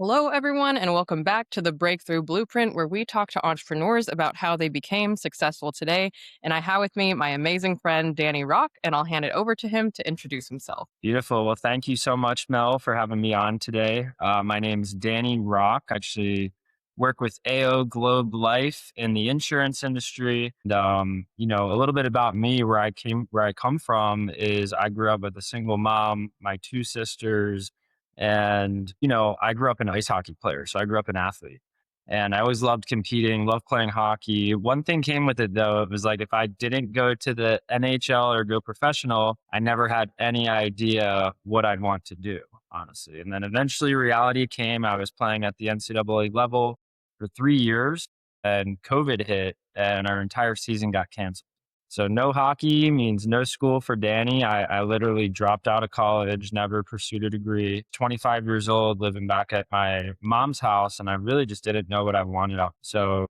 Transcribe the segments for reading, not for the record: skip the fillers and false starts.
Hello, everyone, and welcome back to the Breakthrough Blueprint, where we talk to entrepreneurs about how they became successful today. And I have with me my amazing friend, Danny Rock, and I'll hand it over to him to introduce himself. Beautiful. Well, thank you so much, Mel, for having me on today. My name's Danny Rock. I actually work with AO Globe Life in the insurance industry. A little bit about me, where I come from is I grew up with a single mom, my two sisters, and I grew up an ice hockey player. So I grew up an athlete. And I always loved competing, loved playing hockey. One thing came with it though, it was like if I didn't go to the NHL or go professional, I never had any idea what I'd want to do, honestly. And then eventually reality came. I was playing at the NCAA level for 3 years and COVID hit and our entire season got canceled. So no hockey means no school for Danny. I literally dropped out of college, never pursued a degree. 25 years old, living back at my mom's house, and I really just didn't know what I wanted. So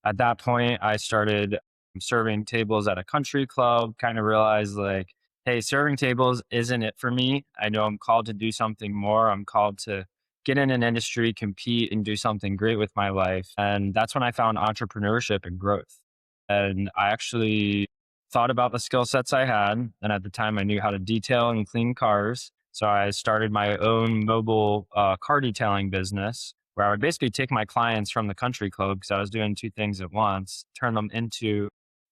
at that point, I started serving tables at a country club. Kind of realized like, hey, serving tables isn't it for me. I know I'm called to do something more. I'm called to get in an industry, compete, and do something great with my life. And that's when I found entrepreneurship and growth. And I actually thought about the skill sets I had. And at the time, I knew how to detail and clean cars. So I started my own mobile car detailing business where I would basically take my clients from the country club because I was doing two things at once, turn them into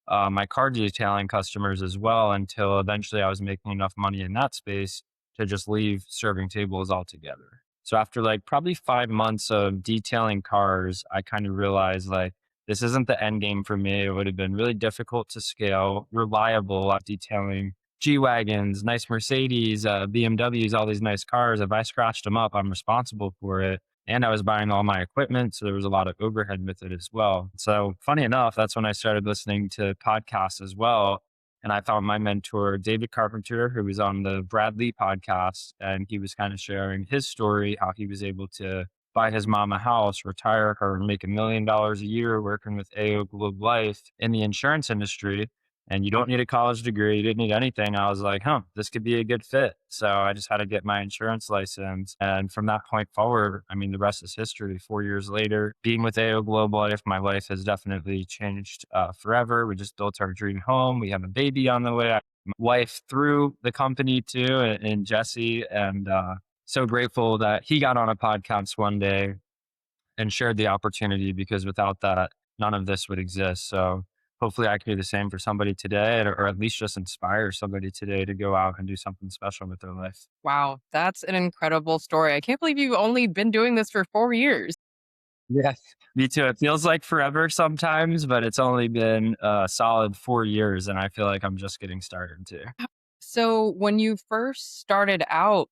my car detailing customers as well until eventually I was making enough money in that space to just leave serving tables altogether. So after like probably 5 months of detailing cars, I kind of realized like, this isn't the end game for me. It would have been really difficult to scale, reliable at detailing G Wagons, nice Mercedes, BMWs, all these nice cars. If I scratched them up, I'm responsible for it. And I was buying all my equipment. So there was a lot of overhead with it as well. So funny enough, that's when I started listening to podcasts as well. And I found my mentor, David Carpenter, who was on the Brad Lee podcast. And he was kind of sharing his story, how he was able to buy his mom a house, retire her, and make $1 million a year working with AO Globe Life in the insurance industry. And you don't need a college degree. You didn't need anything. I was like, this could be a good fit. So I just had to get my insurance license. And from that point forward, I mean, the rest is history. 4 years later, being with AO Globe Life, my life has definitely changed forever. We just built our dream home. We have a baby on the way. My wife through the company too, and Jesse. And so grateful that he got on a podcast one day and shared the opportunity because without that, none of this would exist. So hopefully I can do the same for somebody today or at least just inspire somebody today to go out and do something special with their life. Wow, that's an incredible story. I can't believe you've only been doing this for 4 years. Yes. Me too. It feels like forever sometimes, but it's only been a solid 4 years and I feel like I'm just getting started too. So, when you first started out,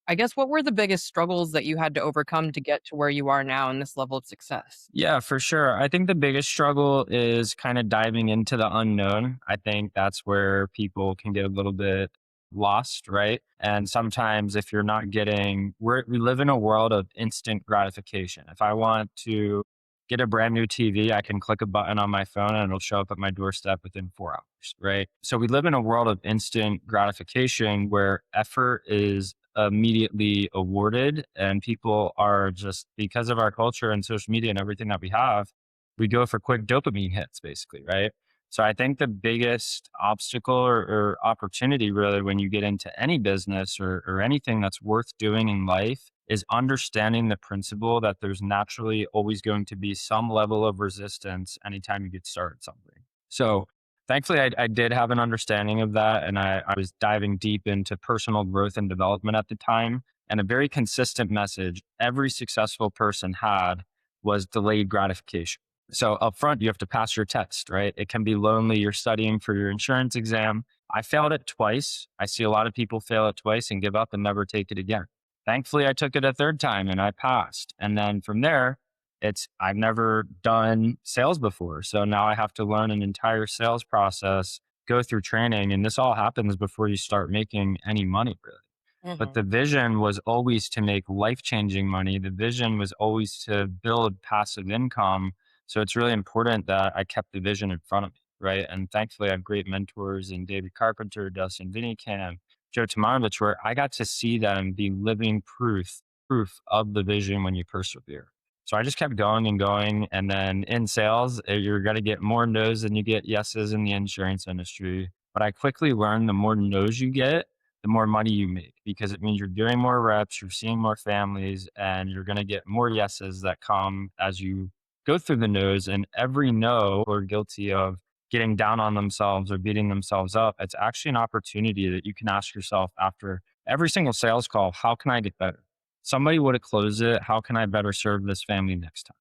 I guess what were the biggest struggles that you had to overcome to get to where you are now in this level of success? Yeah, for sure. I think the biggest struggle is kind of diving into the unknown. I think that's where people can get a little bit lost, right? And sometimes if you're not getting, we live in a world of instant gratification. If I want to get a brand new TV, I can click a button on my phone and it'll show up at my doorstep within 4 hours, right? So we live in a world of instant gratification where effort is immediately awarded and people are just because of our culture and social media and everything that we have, we go for quick dopamine hits basically, right? So I think the biggest obstacle or opportunity really when you get into any business or anything that's worth doing in life is understanding the principle that there's naturally always going to be some level of resistance anytime you get started something. So thankfully, I did have an understanding of that. And I was diving deep into personal growth and development at the time. And a very consistent message every successful person had was delayed gratification. So up front, you have to pass your test, right? It can be lonely. You're studying for your insurance exam. I failed it twice. I see a lot of people fail it twice and give up and never take it again. Thankfully, I took it a third time and I passed. And then from there, I've never done sales before. So now I have to learn an entire sales process, go through training, and this all happens before you start making any money really. But Mhm. the vision was always to make life-changing money. The vision was always to build passive income. So it's really important that I kept the vision in front of me, right? And thankfully I have great mentors in David Carpenter, Dustin Vinnycam, Joe Tomanovich, where I got to see them be living proof proof of the vision when you persevere. So I just kept going and going. And then in sales, you're going to get more no's than you get yeses in the insurance industry. But I quickly learned the more no's you get, the more money you make because it means you're doing more reps, you're seeing more families, and you're going to get more yeses that come as you go through the no's. And every no are guilty of getting down on themselves or beating themselves up. It's actually an opportunity that you can ask yourself after every single sales call: how can I get better? Somebody would have closed it. How can I better serve this family next time?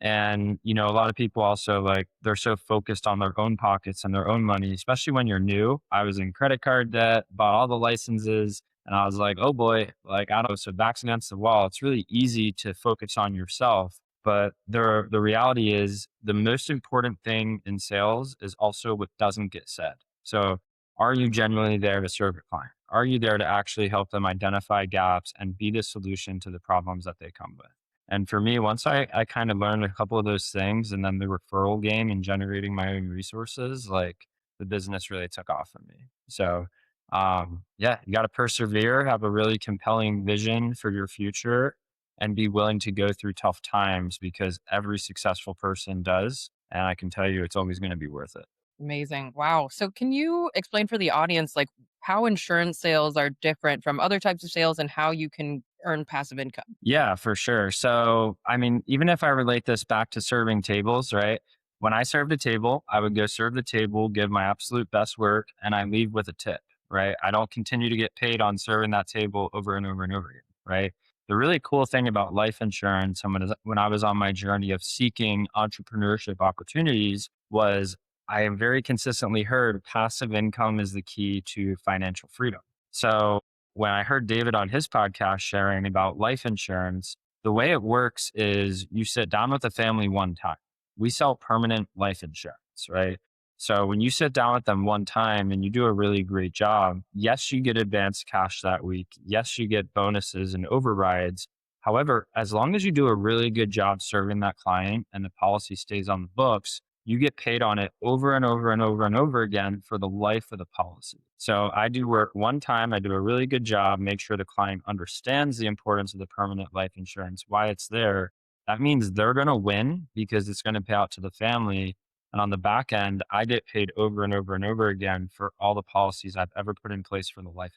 And, a lot of people also like they're so focused on their own pockets and their own money, especially when you're new. I was in credit card debt, bought all the licenses, and I was like, oh boy, like I don't know. So backs against the wall. It's really easy to focus on yourself. But the reality is the most important thing in sales is also what doesn't get said. So are you genuinely there to serve your client? Are you there to actually help them identify gaps and be the solution to the problems that they come with? And for me, once I kind of learned a couple of those things and then the referral game and generating my own resources, like the business really took off for me. So, yeah, you got to persevere, have a really compelling vision for your future, and be willing to go through tough times because every successful person does. And I can tell you it's always going to be worth it. Amazing. Wow. So can you explain for the audience like how insurance sales are different from other types of sales and how you can earn passive income? Yeah, for sure. So, I mean, even if I relate this back to serving tables, right? When I served a table, I would go serve the table, give my absolute best work, and I leave with a tip, right? I don't continue to get paid on serving that table over and over and over again, right? The really cool thing about life insurance and when I was on my journey of seeking entrepreneurship opportunities was I have very consistently heard passive income is the key to financial freedom. So when I heard David on his podcast sharing about life insurance, the way it works is you sit down with the family one time. We sell permanent life insurance, right? So when you sit down with them one time and you do a really great job, yes, you get advanced cash that week. Yes, you get bonuses and overrides. However, as long as you do a really good job serving that client and the policy stays on the books, you get paid on it over and over and over and over again for the life of the policy. So I do work one time, I do a really good job, make sure the client understands the importance of the permanent life insurance, why it's there. That means they're going to win because it's going to pay out to the family. And on the back end, I get paid over and over and over again for all the policies I've ever put in place for the life.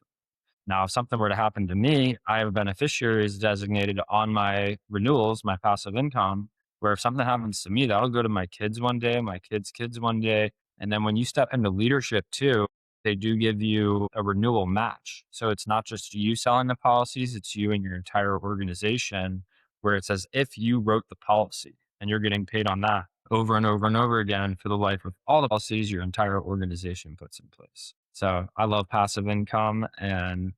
Now, if something were to happen to me, I have beneficiaries designated on my renewals, my passive income, where if something happens to me, that'll go to my kids one day, my kids' kids one day. And then when you step into leadership too, they do give you a renewal match. So it's not just you selling the policies, it's you and your entire organization, where it's as if you wrote the policy and you're getting paid on that over and over and over again for the life of all the policies your entire organization puts in place. So I love passive income. And,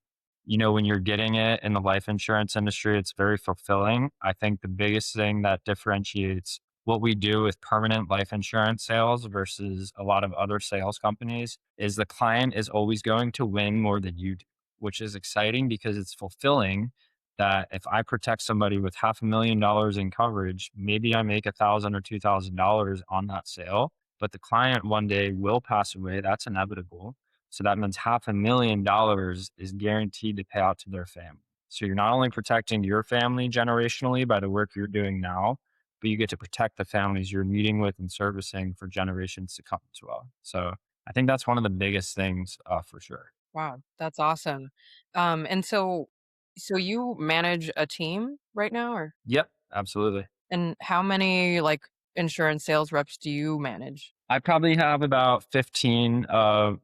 when you're getting it in the life insurance industry, it's very fulfilling. I think the biggest thing that differentiates what we do with permanent life insurance sales versus a lot of other sales companies is the client is always going to win more than you do, which is exciting because it's fulfilling that if I protect somebody with $500,000 in coverage, maybe I make $1,000 or $2,000 on that sale, but the client one day will pass away. That's inevitable. So that means $500,000 is guaranteed to pay out to their family. So you're not only protecting your family generationally by the work you're doing now, but you get to protect the families you're meeting with and servicing for generations to come as well. So I think that's one of the biggest things for sure. Wow, that's awesome. And so you manage a team right now or Yep, absolutely. and how many like insurance sales reps do you manage? I probably have about 15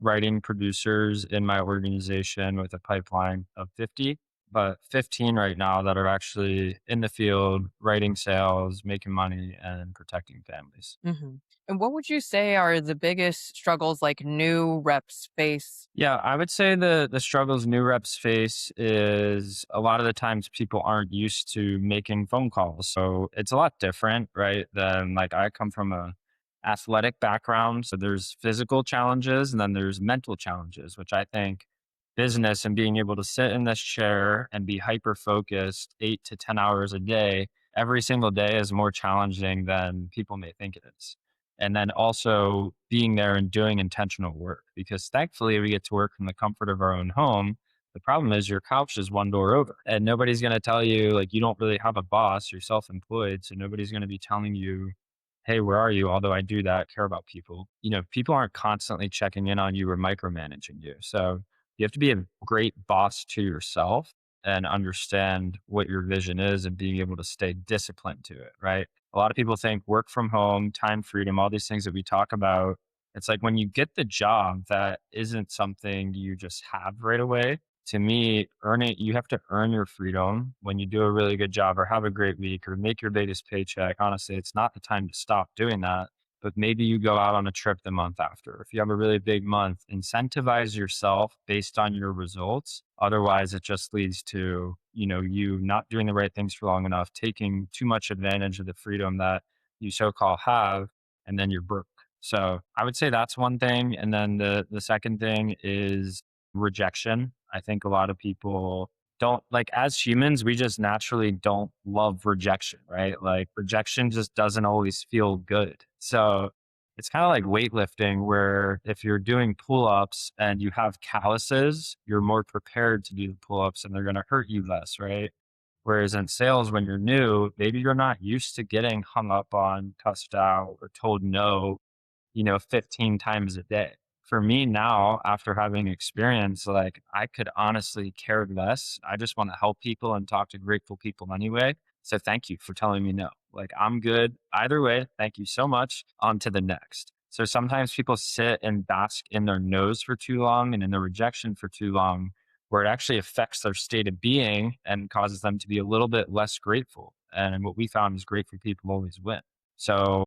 writing producers in my organization with a pipeline of 50, but 15 right now that are actually in the field, writing sales, making money, and protecting families. Mhm. And what would you say are the biggest struggles like new reps face? Yeah, I would say the struggles new reps face is a lot of the times people aren't used to making phone calls. So it's a lot different, right? Than like I come from a athletic background. So there's physical challenges and then there's mental challenges, which I think business and being able to sit in this chair and be hyper focused 8 to 10 hours a day, every single day is more challenging than people may think it is. And then also being there and doing intentional work because thankfully we get to work from the comfort of our own home. The problem is your couch is one door over and nobody's going to tell you, like, you don't really have a boss, you're self-employed. So nobody's going to be telling you, hey, where are you? Although I do that, care about people. People aren't constantly checking in on you or micromanaging you. So you have to be a great boss to yourself and understand what your vision is and being able to stay disciplined to it, right? A lot of people think work from home, time freedom, all these things that we talk about. It's like when you get the job that isn't something you just have right away. To me, you have to earn your freedom when you do a really good job or have a great week or make your biggest paycheck. Honestly, it's not the time to stop doing that. But maybe you go out on a trip the month after. If you have a really big month, incentivize yourself based on your results. Otherwise, it just leads to, you not doing the right things for long enough, taking too much advantage of the freedom that you so-called have, and then you're broke. So I would say that's one thing. And then the second thing is rejection. I think a lot of people don't like, as humans, we just naturally don't love rejection, right? Like rejection just doesn't always feel good. So it's kind of like weightlifting where if you're doing pull-ups and you have calluses, you're more prepared to do the pull-ups and they're going to hurt you less, right? Whereas in sales, when you're new, maybe you're not used to getting hung up on, cussed out, or told no 15 times a day. For me now, after having experience, like I could honestly care less. I just want to help people and talk to grateful people anyway. So thank you for telling me no. Like I'm good either way. Thank you so much. On to the next. So sometimes people sit and bask in their no's for too long and in the rejection for too long, where it actually affects their state of being and causes them to be a little bit less grateful. And what we found is grateful people always win. So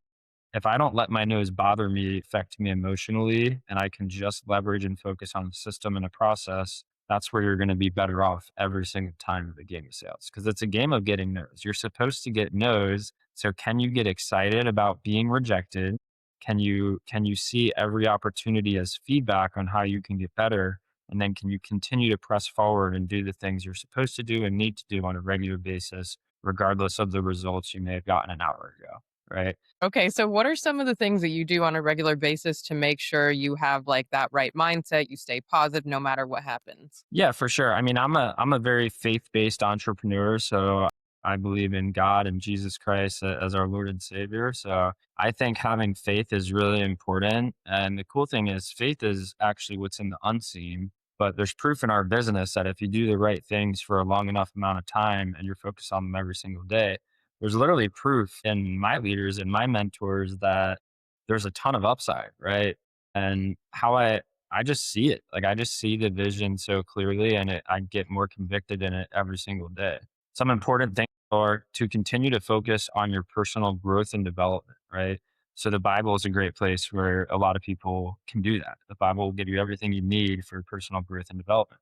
if I don't let my nose bother me, affect me emotionally, and I can just leverage and focus on the system and the process, that's where you're going to be better off every single time of the game of sales. Because it's a game of getting no's. You're supposed to get no's. So can you get excited about being rejected? Can you see every opportunity as feedback on how you can get better? And then can you continue to press forward and do the things you're supposed to do and need to do on a regular basis, regardless of the results you may have gotten an hour ago? Right. Okay, so what are some of the things that you do on a regular basis to make sure you have like that right mindset, you stay positive no matter what happens? Yeah, for sure. I mean, I'm a very faith-based entrepreneur, so I believe in God and Jesus Christ as our Lord and Savior. So I think having faith is really important. And the cool thing is faith is actually what's in the unseen, but there's proof in our business that if you do the right things for a long enough amount of time and you're focused on them every single day, there's literally proof in my leaders and my mentors that there's a ton of upside, right? And I just see it. Like I just see the vision so clearly and I get more convicted in it every single day. Some important things are to continue to focus on your personal growth and development, right? So the Bible is a great place where a lot of people can do that. The Bible will give you everything you need for personal growth and development.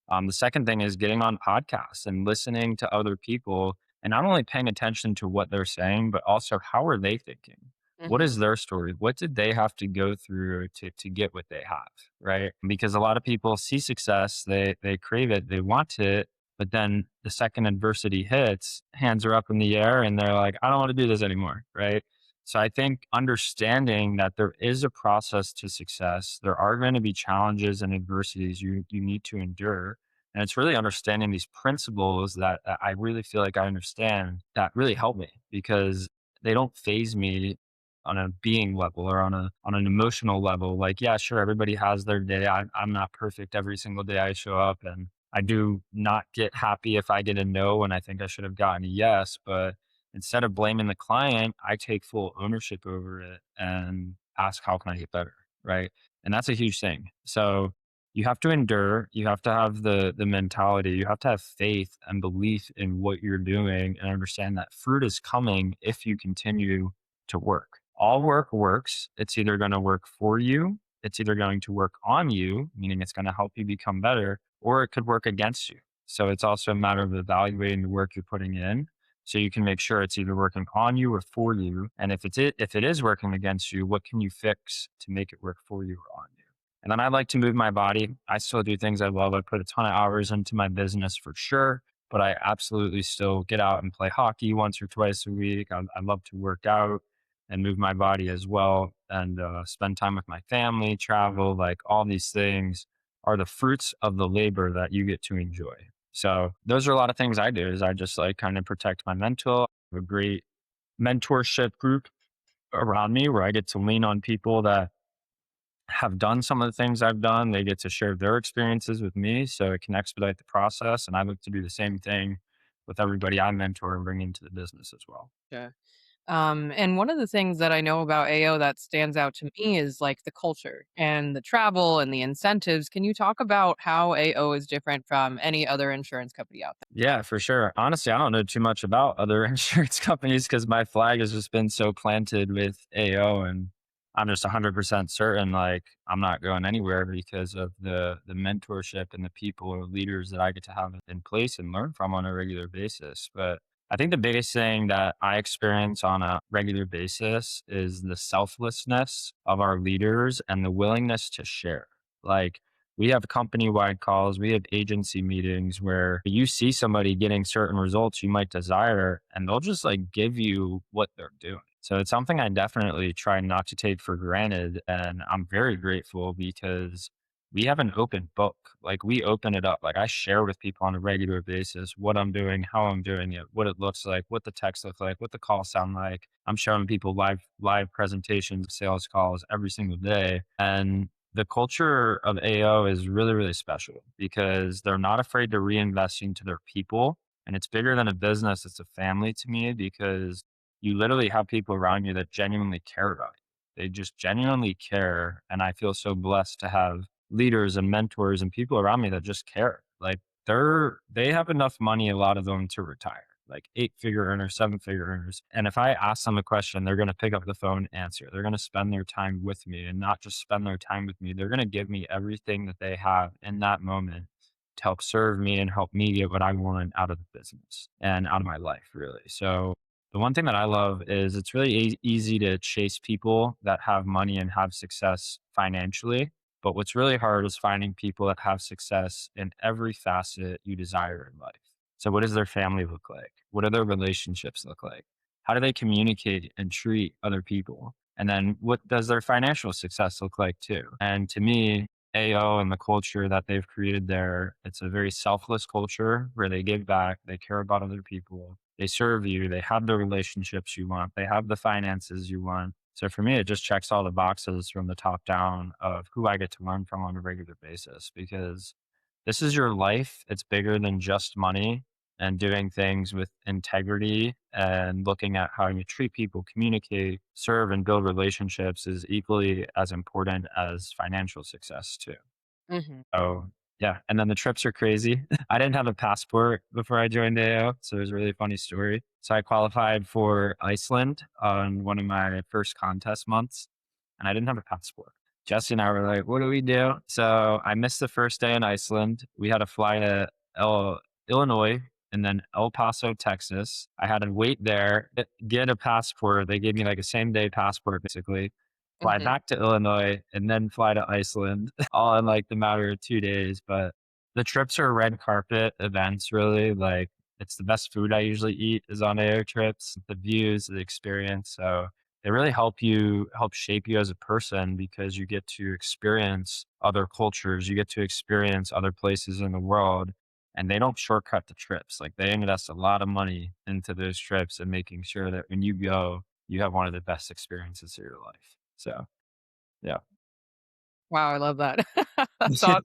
The second thing is getting on podcasts and listening to other people and not only paying attention to what they're saying, but also how are they thinking? What is Mhm. their story? What did they have to go through to get what they have? Right. Because a lot of people see success, they crave it, they want it, but then the second adversity hits, hands are up in the air and they're like, I don't want to do this anymore. Right. So I think understanding that there is a process to success, there are going to be challenges and adversities you need to endure. And it's really understanding these principles that I really feel like I understand that really help me because they don't phase me on a being level or on an emotional level. Like, yeah, sure, everybody has their day. I'm not perfect every single day I show up, and I do not get happy if I get a no and I think I should have gotten a yes. But instead of blaming the client, I take full ownership over it and ask, how can I get better? Right. And that's a huge thing. So you have to endure, you have to have the mentality, you have to have faith and belief in what you're doing and understand that fruit is coming if you continue to work. All work works. It's either going to work for you, it's either going to work on you, meaning it's going to help you become better, or it could work against you. So it's also a matter of evaluating the work you're putting in so you can make sure it's either working on you or for you. And if it is working against you, what can you fix to make it work for you or on you? And then I like to move my body. I still do things I love. I put a ton of hours into my business for sure, but I absolutely still get out and play hockey once or twice a week. I love to work out and move my body as well and spend time with my family, travel, like all these things are the fruits of the labor that you get to enjoy. So those are a lot of things I do is I just like kind of protect my mental, have a great mentorship group around me where I get to lean on people that have done some of the things I've done. They get to share their experiences with me so it can expedite the process. And I look to do the same thing with everybody I mentor and bring into the business as well. Yeah. And one of the things that I know about AO that stands out to me is like the culture and the travel and the incentives. Can you talk about how AO is different from any other insurance company out Yeah, for sure. Honestly, I don't know too much about other insurance companies because my flag has just been so planted with AO, and I'm just 100% certain like I'm not going anywhere because of the mentorship and the people or leaders that I get to have in place and learn from on a regular basis. But I think the biggest thing that I experience on a regular basis is the selflessness of our leaders and the willingness to share. Like we have company wide calls, we have agency meetings where you see somebody getting certain results you might desire, and they'll just like give you what they're doing. So it's something I definitely try not to take for granted. And I'm very grateful because we have an open book. Like we open it up. Like I share with people on a regular basis what I'm doing, how I'm doing it, what it looks like, what the text looks like, what the calls sound like. I'm showing people live presentations, sales calls every single day. And the culture of AO is really, really special because they're not afraid to reinvest into their people. And it's bigger than a business, it's a family to me because you literally have people around you that genuinely care about you. They just genuinely care. And I feel so blessed to have leaders and mentors and people around me that just care. Like they have enough money, a lot of them, to retire, like 8 figure earners, 7 figure earners. And if I ask them a question, they're going to pick up the phone and answer. They're going to spend their time with me and not just spend their time with me. They're going to give me everything that they have in that moment to help serve me and help me get what I want out of the business and out of my life, really. So the one thing that I love is it's really easy to chase people that have money and have success financially. But what's really hard is finding people that have success in every facet you desire in life. So, what does their family look like? What do their relationships look like? How do they communicate and treat other people? And then, what does their financial success look like too? And to me, AO and the culture that they've created there, it's a very selfless culture where they give back, they care about other people, they serve you, they have the relationships you want, they have the finances you want. So for me, it just checks all the boxes from the top down of who I get to learn from on a regular basis because this is your life. It's bigger than just money, and doing things with integrity and looking at how you treat people, communicate, serve, and build relationships is equally as important as financial success, too. there? Hmm. So yeah, and then the trips are crazy. I didn't have a passport before I joined AO, so it was a really funny story. So I qualified for Iceland on one of my first contest months, and I didn't have a passport. Jesse and I were like, "What do we do?" So I missed the first day in Iceland. We had to fly to Illinois and then El Paso, Texas. I had to wait there, get a passport. They gave me like a same day passport, basically. Fly Hmm. back to Illinois and then fly to Iceland all in like the matter of 2 days. But the trips are red carpet events, really. Like it's the best food I usually eat is on air trips, the views, the experience. So they really help shape you as a person because you get to experience other cultures, you get to experience other places in the world, and they don't shortcut the trips. Like they invest a lot of money into those trips and making sure that when you go, you have one of the best experiences of your life. So yeah. Wow, I love that. That's awesome.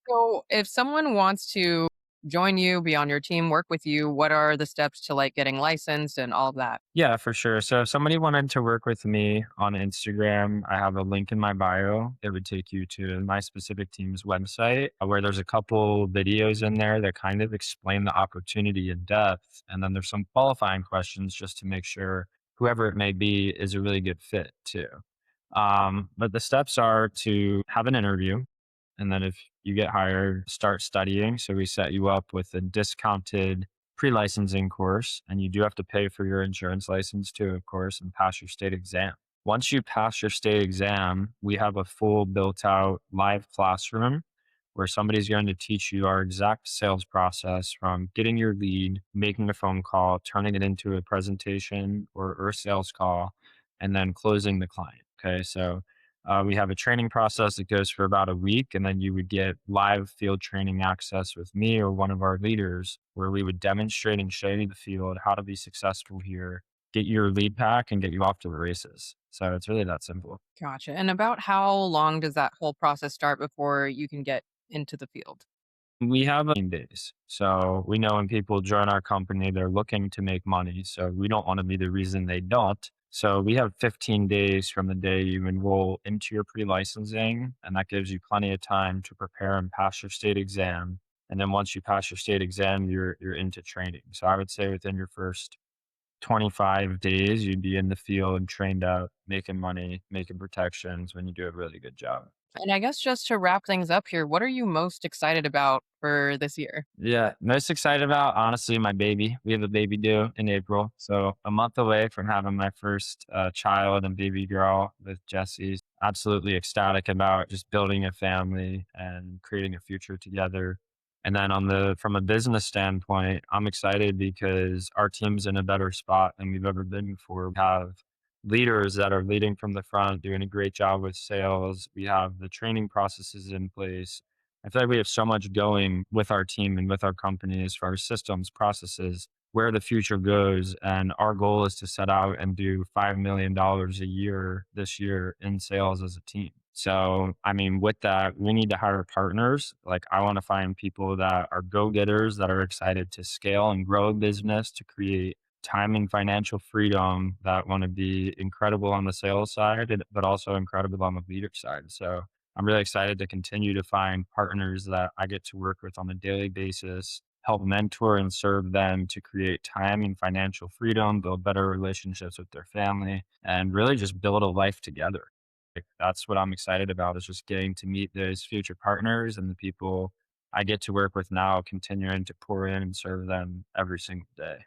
So, if someone wants to join you, be on your team, work with you, what are the steps to like getting licensed and all of that? Yeah, for sure. So if somebody wanted to work with me on Instagram, I have a link in my bio. It would take you to my specific team's website where there's a couple videos in there that kind of explain the opportunity in depth. And then there's some qualifying questions just to make sure whoever it may be is a really good fit too. But the steps are to have an interview. And then if you get hired, start studying. So we set you up with a discounted pre-licensing course, and you do have to pay for your insurance license too, of course, and pass your state exam. Once you pass your state exam, we have a full built out live classroom where somebody's going to teach you our exact sales process from getting your lead, making a phone call, turning it into a presentation or a sales call, and then closing the client. Okay. So We have a training process that goes for about a week, and then you would get live field training access with me or one of our leaders, where we would demonstrate and show you the field, how to be successful here, get your lead pack, and get you off to the races. So it's really that simple. Gotcha. And about how long does that whole process start before you can get into the field? We have 15 days. So we know when people join our company, they're looking to make money. So we don't want to be the reason they don't. So we have 15 days from the day you enroll into your pre-licensing, and that gives you plenty of time to prepare and pass your state exam. And then once you pass your state exam, you're into training. So I would say within your first 25 days, you'd be in the field and trained out, making money, making protections when you do a really good job. And I guess just to wrap things up here, what are you most excited about for this year? Yeah, most excited about, honestly, my baby. We have a baby due in April, so a month away from having my first child and baby girl with Jessie. Absolutely ecstatic about just building a family and creating a future together. And then on the from a business standpoint, I'm excited because our team's in a better spot than we've ever been before. We have leaders that are leading from the front, doing a great job with sales. We have the training processes in place. I feel like we have so much going with our team and with our company as far as systems, processes, where the future goes. And our goal is to set out and do $5 million a year this year in sales as a team. So, I mean, with that, we need to hire partners. Like, I want to find people that are go getters, that are excited to scale and grow a business, to create time and financial freedom, that want to be incredible on the sales side, but also incredible on the leader side. So, I'm really excited to continue to find partners that I get to work with on a daily basis, help mentor and serve them to create time and financial freedom, build better relationships with their family, and really just build a life together. Like, that's what I'm excited about, is just getting to meet those future partners and the people I get to work with now, continuing to pour in and serve them every single day.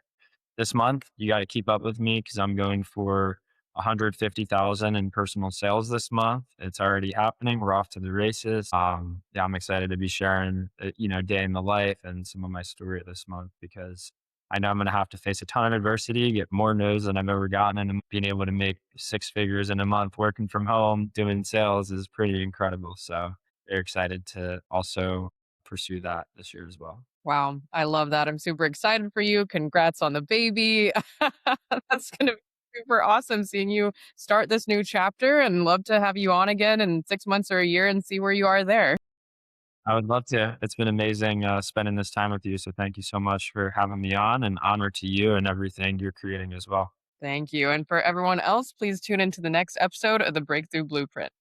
This month, you got to keep up with me because I'm going for 150,000 in personal sales this month. It's already happening. We're off to the races. Yeah, I'm excited to be sharing, day in the life and some of my story this month, because I know I'm going to have to face a ton of adversity, get more no's than I've ever gotten, and being able to make six figures in a month working from home doing sales is pretty incredible. So, very excited to also pursue that this year as well. Wow, I love that. I'm super excited for you. Congrats on the baby. That's going to be super awesome seeing you start this new chapter, and love to have you on again in 6 months or a year and see where you are there. I would love to. It's been amazing spending this time with you. So thank you so much for having me on, and honor to you and everything you're creating as well. Thank you. And for everyone else, please tune into the next episode of the Breakthrough Blueprint.